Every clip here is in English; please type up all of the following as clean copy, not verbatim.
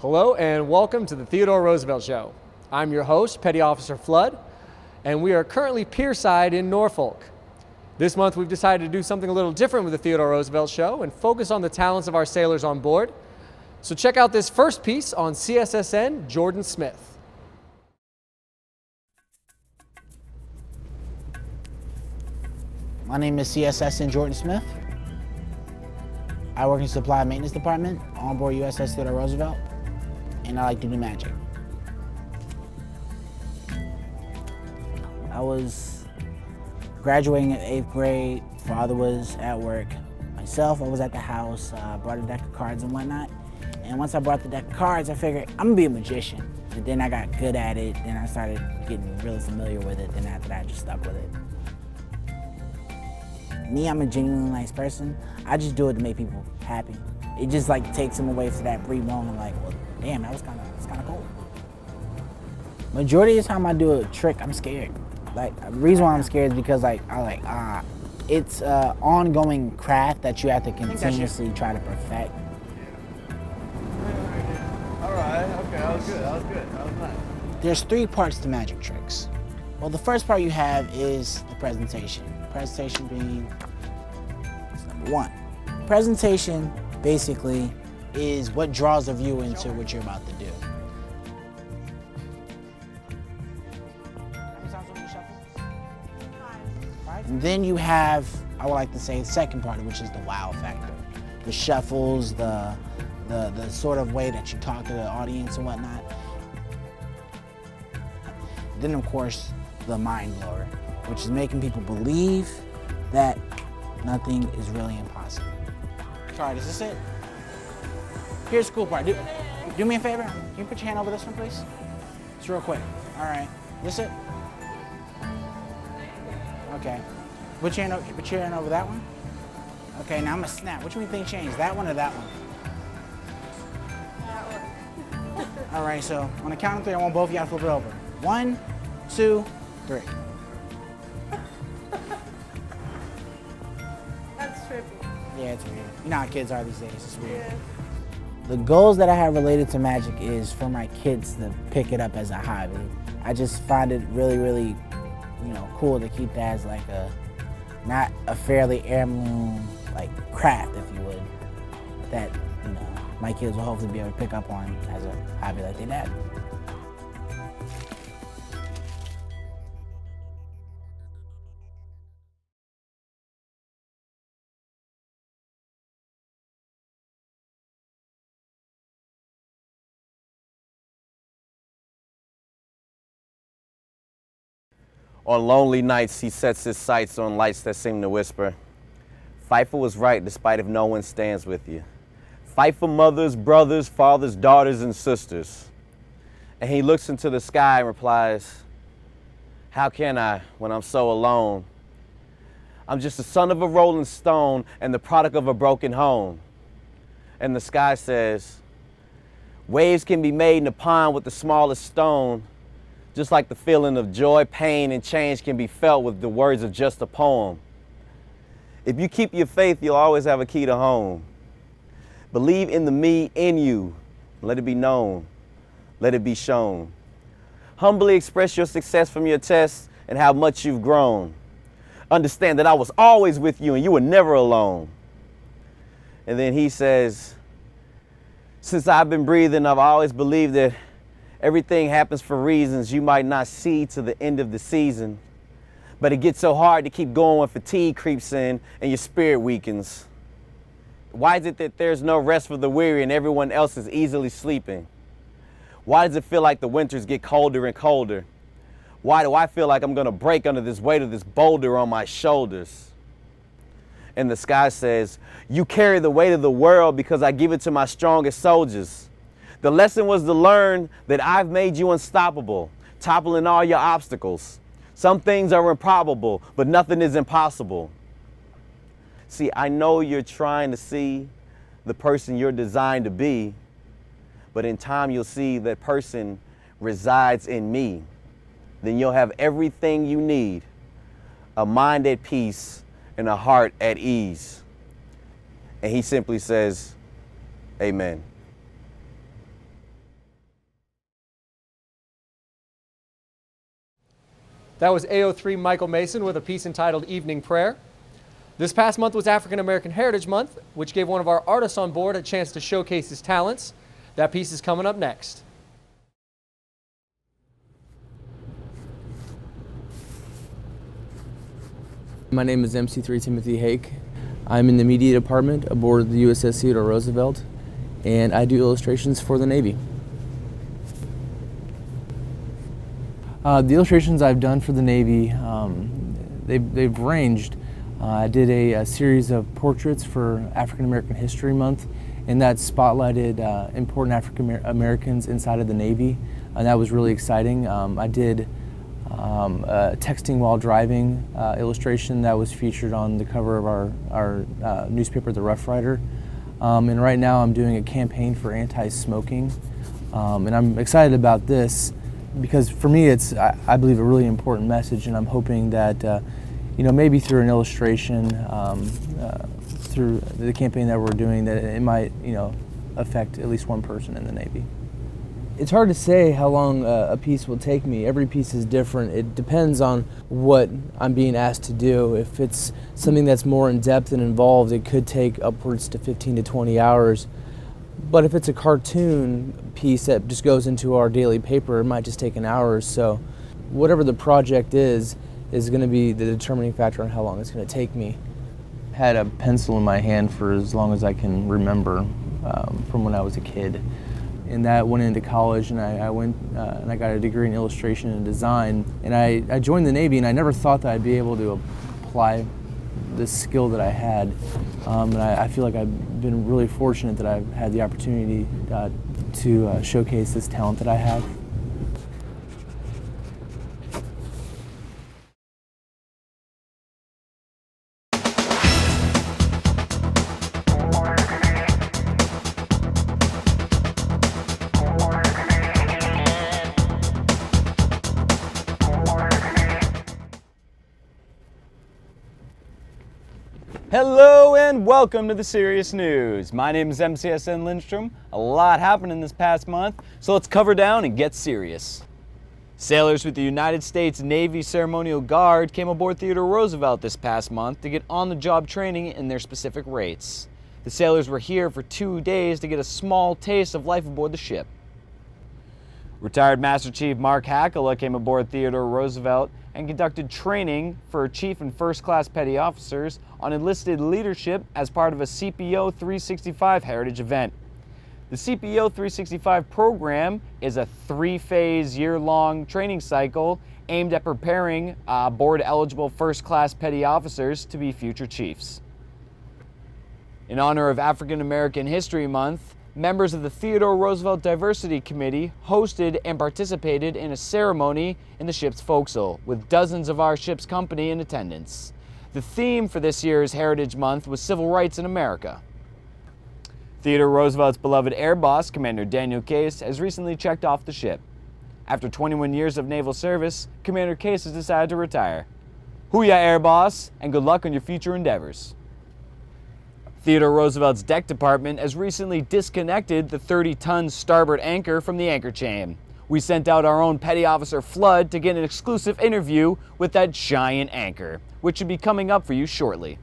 Hello and welcome to the Theodore Roosevelt Show. I'm your host, Petty Officer Flood, and we are currently pierside in Norfolk. This month we've decided to do something a little different with the Theodore Roosevelt Show and focus on the talents of our sailors on board. So check out this first piece on CSSN Jordan Smith. My name is CSSN Jordan Smith. I work in Supply Maintenance Department on board USS Theodore Roosevelt, and I like to do magic. I was graduating in 8th grade. Father was at work. Myself, I was at the house, brought a deck of cards and whatnot. And once I brought the deck of cards, I figured I'm gonna be a magician. And then I got good at it. Then I started getting really familiar with it. Then after that, I just stuck with it. Me, I'm a genuinely nice person. I just do it to make people happy. It just like takes them away from that brief moment, like, well, damn, that was kind of cool. Majority of the time I do a trick, I'm scared. Like, the reason why I'm scared is because it's an ongoing craft that you have to continuously try to perfect. All right, okay, that was good, that was nice. There's 3 parts to magic tricks. Well, the first part you have is the presentation. Presentation being number 1. Presentation basically is what draws the viewer into what you're about to do. And then you have, I would like to say, the second part, which is the wow factor. The shuffles, the sort of way that you talk to the audience and whatnot. Then, of course, the mind blower, which is making people believe that nothing is really impossible. Sorry, is this it? Here's the cool part. Do me a favor. Can you put your hand over this one, please? It's real quick. All right. This it? Okay. Put your hand over that one. Okay, now I'm gonna snap. Which one do you think changed? That one or that one? That one. All right, so on the count of 3, I want both of you to flip it over. 1, 2, 3. That's trippy. Yeah, it's weird. You know how kids are these days. It's weird. Yeah. The goals that I have related to magic is for my kids to pick it up as a hobby. I just find it really, really, cool to keep that as like not a fairly heirloom, like craft, if you would, that, my kids will hopefully be able to pick up on as a hobby like their dad. On lonely nights, he sets his sights on lights that seem to whisper, fight for what's right despite if no one stands with you. Fight for mothers, brothers, fathers, daughters, and sisters. And he looks into the sky and replies, how can I when I'm so alone? I'm just the son of a rolling stone and the product of a broken home. And the sky says, waves can be made in a pond with the smallest stone, just like the feeling of joy, pain, and change can be felt with the words of just a poem. If you keep your faith, you'll always have a key to home. Believe in the me in you. Let it be known. Let it be shown. Humbly express your success from your tests and how much you've grown. Understand that I was always with you and you were never alone. And then he says, since I've been breathing, I've always believed that everything happens for reasons you might not see to the end of the season. But it gets so hard to keep going when fatigue creeps in and your spirit weakens. Why is it that there's no rest for the weary and everyone else is easily sleeping? Why does it feel like the winters get colder and colder? Why do I feel like I'm gonna break under this weight of this boulder on my shoulders? And the sky says, you carry the weight of the world because I give it to my strongest soldiers. The lesson was to learn that I've made you unstoppable, toppling all your obstacles. Some things are improbable, but nothing is impossible. See, I know you're trying to see the person you're designed to be, but in time you'll see that person resides in me. Then you'll have everything you need, a mind at peace and a heart at ease. And he simply says, amen. That was AO3 Michael Mason with a piece entitled Evening Prayer. This past month was African American Heritage Month, which gave one of our artists on board a chance to showcase his talents. That piece is coming up next. My name is MC3 Timothy Hake. I'm in the media department aboard the USS Theodore Roosevelt, and I do illustrations for the Navy. The illustrations I've done for the Navy, they've ranged. I did a series of portraits for African American History Month, and that spotlighted important African Americans inside of the Navy, and that was really exciting. I did a texting while driving illustration that was featured on the cover of our newspaper, The Rough Rider. And right now I'm doing a campaign for anti-smoking, and I'm excited about this because for me it's, I believe, a really important message, and I'm hoping that maybe through an illustration, through the campaign that we're doing, that it might affect at least one person in the Navy. It's hard to say how long a piece will take me. Every piece is different. It depends on what I'm being asked to do. If it's something that's more in depth and involved, it could take upwards to 15 to 20 hours. But if it's a cartoon piece that just goes into our daily paper, it might just take an hour or so. Whatever the project is going to be the determining factor on how long it's going to take me. I had a pencil in my hand for as long as I can remember from when I was a kid. And that went into college, and I went and I got a degree in illustration and design. And I joined the Navy, and I never thought that I'd be able to apply this skill that I had. And I feel like I've been really fortunate that I've had the opportunity to showcase this talent that I have. Hello and welcome to the Serious News. My name is MCSN Lindstrom. A lot happened this past month, so let's cover down and get serious. Sailors with the United States Navy Ceremonial Guard came aboard Theodore Roosevelt this past month to get on-the-job training in their specific rates. The sailors were here for 2 days to get a small taste of life aboard the ship. Retired Master Chief Mark Hackala came aboard Theodore Roosevelt and conducted training for Chief and First Class Petty Officers on enlisted leadership as part of a CPO 365 heritage event. The CPO 365 program is a 3-phase year-long training cycle aimed at preparing board-eligible First Class Petty Officers to be future chiefs. In honor of African American History Month, members of the Theodore Roosevelt Diversity Committee hosted and participated in a ceremony in the ship's forecastle, with dozens of our ship's company in attendance. The theme for this year's Heritage Month was Civil Rights in America. Theodore Roosevelt's beloved air boss, Commander Daniel Case, has recently checked off the ship. After 21 years of naval service, Commander Case has decided to retire. Hoo-yah, air boss, and good luck on your future endeavors. Theodore Roosevelt's deck department has recently disconnected the 30-ton starboard anchor from the anchor chain. We sent out our own Petty Officer Flood to get an exclusive interview with that giant anchor, which should be coming up for you shortly.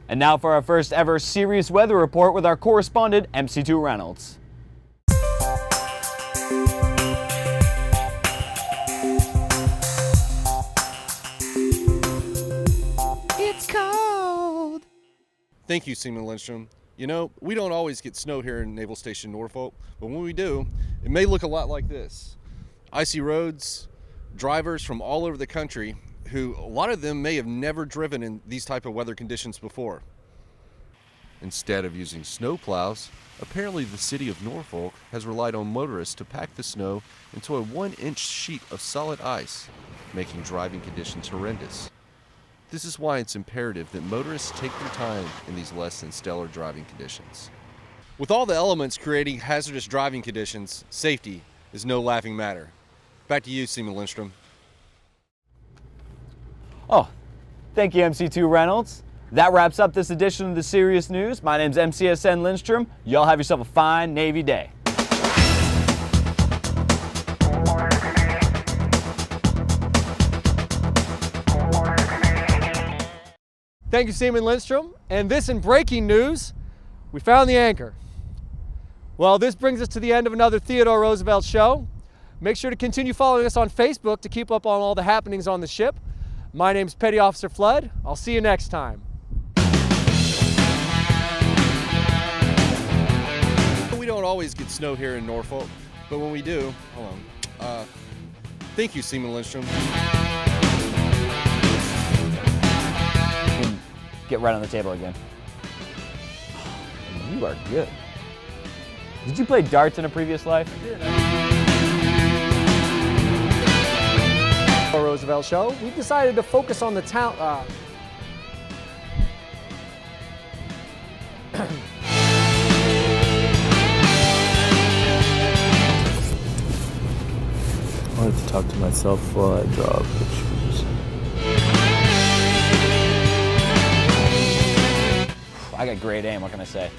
And now for our first ever serious weather report with our correspondent, MC2 Reynolds. It's cold. Thank you, Seaman Lindstrom. You know, we don't always get snow here in Naval Station Norfolk, but when we do, it may look a lot like this. Icy roads, drivers from all over the country who, a lot of them may have never driven in these type of weather conditions before. Instead of using snow plows, apparently the city of Norfolk has relied on motorists to pack the snow into a 1-inch sheet of solid ice, making driving conditions horrendous. This is why it's imperative that motorists take their time in these less than stellar driving conditions. With all the elements creating hazardous driving conditions, safety is no laughing matter. Back to you, Seaman Lindstrom. Oh, thank you, MC2 Reynolds. That wraps up this edition of the Serious News. My name's MCSN Lindstrom. Y'all have yourself a fine Navy day. Thank you, Seaman Lindstrom. And this in breaking news, we found the anchor. Well, this brings us to the end of another Theodore Roosevelt show. Make sure to continue following us on Facebook to keep up on all the happenings on the ship. My name's Petty Officer Flood. I'll see you next time. We don't always get snow here in Norfolk, but when we do, hold on. Thank you, Seaman Lindstrom. Get right on the table again. You are good. Did you play darts in a previous life? Roosevelt show, we decided to focus on the town. I wanted to talk to myself while I draw pictures. I got great aim, what can I say?